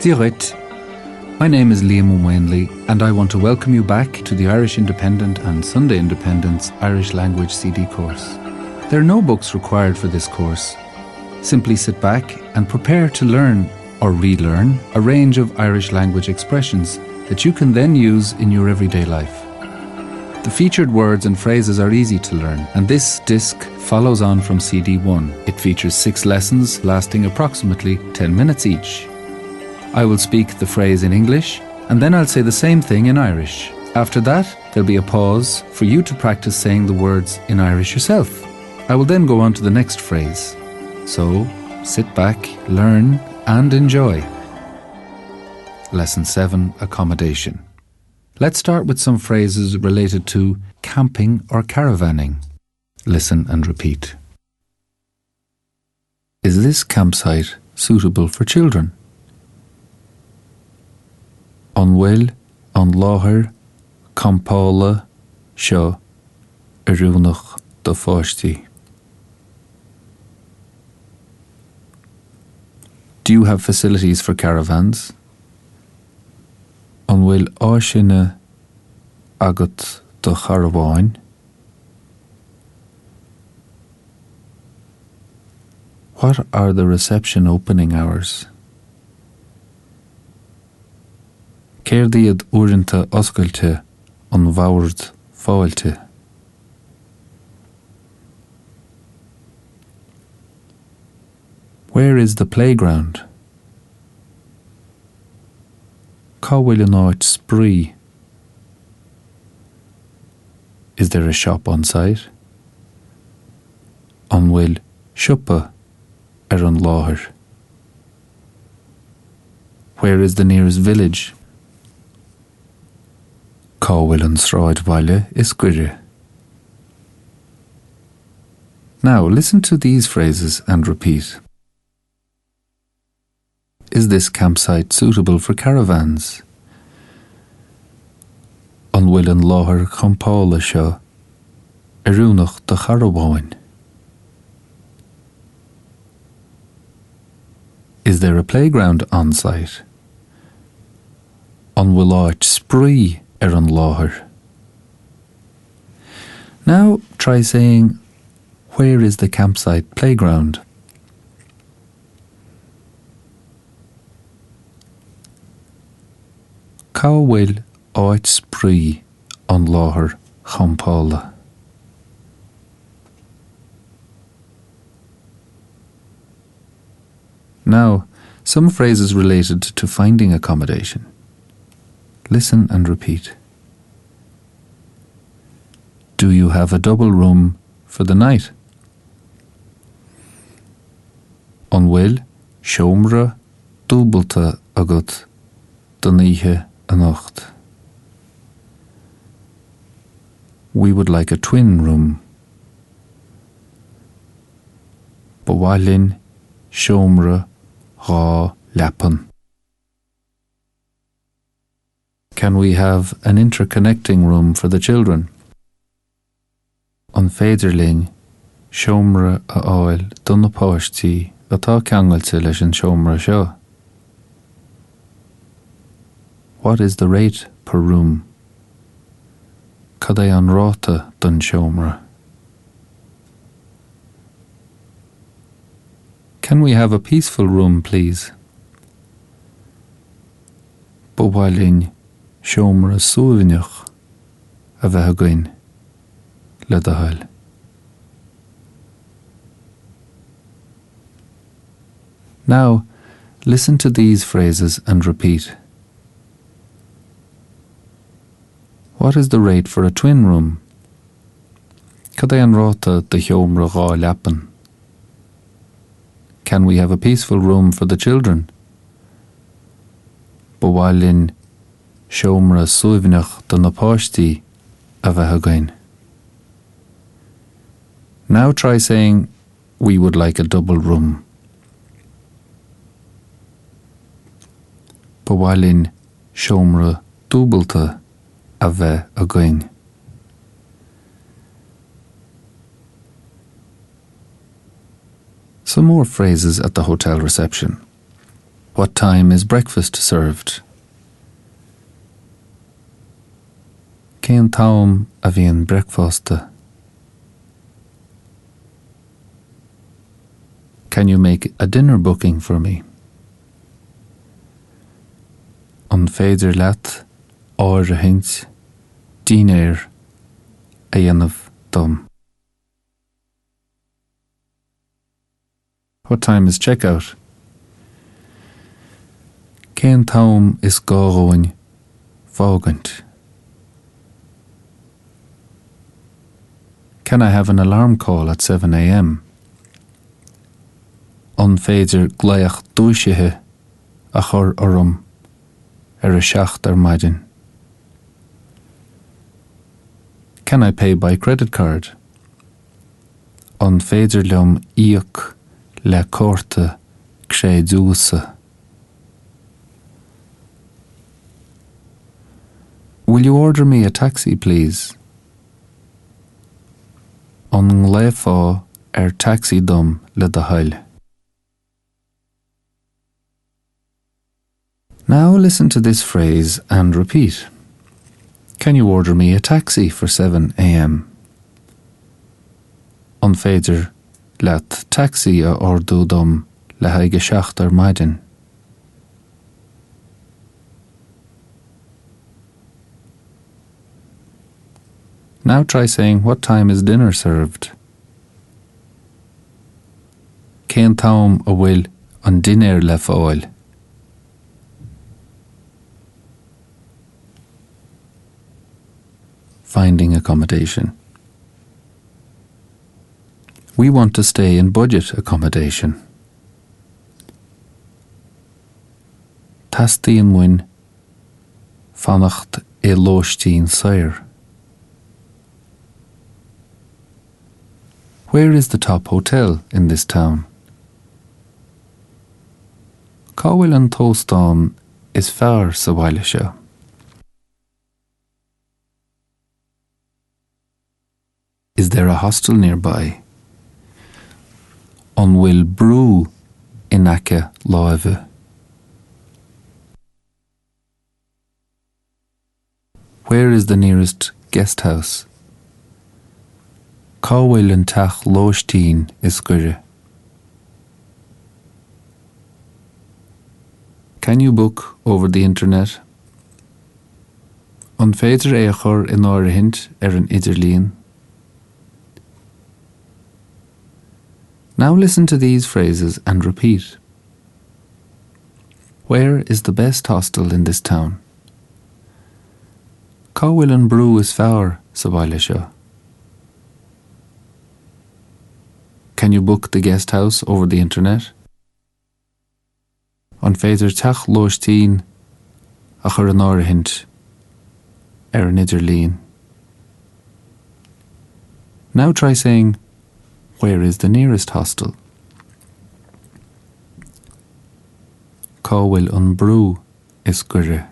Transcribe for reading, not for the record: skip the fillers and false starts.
Diolch. My name is Liam O'Wainley and I want to welcome you back to the Irish Independent and Sunday Independent's Irish Language CD course. There are no books required for this course. Simply sit back and prepare to learn or relearn a range of Irish language expressions that you can then use in your everyday life. The featured words and phrases are easy to learn, and this disc follows on from CD 1. It features 6 lessons lasting approximately 10 minutes each. I will speak the phrase in English, and then I'll say the same thing in Irish. After that, there'll be a pause for you to practice saying the words in Irish yourself. I will then go on to the next phrase. So, sit back, learn, and enjoy. Lesson 7, Accommodation. Let's start with some phrases related to camping or caravanning. Listen and repeat. Is this campsite suitable for children? An bhfuil an láthair campála seo ar únach do pháistí. Do you have facilities for caravans? An bhfuil áisina agat do charaváin? What are the reception opening hours? Céir diad uaireanta oscailte an bhfabhairt fáilte? Where is the playground? Cá bhfuil an áit spree? Is there a shop on site? An bhfuil siopa ar an láthair? Where is the nearest village? Cá bhfuil an sráid bhaile is cuire? Now listen to these phrases and repeat. Is this campsite suitable for caravans? An bhfuil an láthair campála seo ar únach do charaváin? Is there a playground on site? An bhfuil áit spree ar an láthair? Now try saying, where is the campsite playground? Cá bhfuil áit spree an láthair campála? Now, some phrases related to finding accommodation. Listen and repeat. Do you have a double room for the night? An bhfuil seomra dúbalta agat do nithe a nacht? We would like a twin room. Bhailinn seomra dhá leapan. Can we have an interconnecting room for the children? An féidirlinn seomra a fháil do na páistí atá ceangailte leis an seomra seo. What is the rate per room? Cad é an ráta don seomra? Can we have a peaceful room, please? Bhailinn seomra suaimhneach a bheith againn le do thoil. Now, listen to these phrases and repeat. What is the rate for a twin room? Cad é an ráta do seomra dhá leapan? Can we have a peaceful room for the children? Bhailinn seomra suaimhneach do na páistí a bheith againn. Now try saying, we would like a double room. Bhailinn seomra dúbalta a bheith againn. Some more phrases at the hotel reception. What time is breakfast served? Cén táim a bhíonn breicfásta? Can you make a dinner booking for me? An féidir leat áir a haint dinéir a dhéanamh dom. What time is checkout? Cén táim is gáróin fágant? Can I have an alarm call at 7 a.m? An féidir glaoch dúisithe a chur orm ar a seacht ar maidin. Can I pay by credit card? An féidir liom íoc le cárta créadúsa. Will you order me a taxi, please? An ngléifá ar taxi dom le do Gaeilge. Now listen to this phrase and repeat. Can you order me a taxi for 7 a.m? An féidir leat taxi a ordú dom le haige seacht ar maidin. Now try saying, what time is dinner served? Cén táim a bhfuil an dinéir le fáil? Finding accommodation. We want to stay in budget accommodation. Tastaíonn muin fannacht é lóistín saor. Where is the top hotel in this town? Cá bhfuil an tóstán is fearr sa bhaile seo. Is there a hostel nearby? An bhfuil brú in aice láimhe? Where is the nearest guest house? Cá bhfuil an teach lóistín is cuire? Can you book over the internet? An féidir é a chur in áir a hint ar an idirlíon? Now listen to these phrases and repeat. Where is the best hostel in this town? Cá bhfuil an brú is fearr sa bhaile seo? Can you book the guest house over the internet? An féidir teach lóistín a chur an áir a hint ar an idirlíon? Now try saying, where is the nearest hostel? Cá bhfuil an brú is cuire?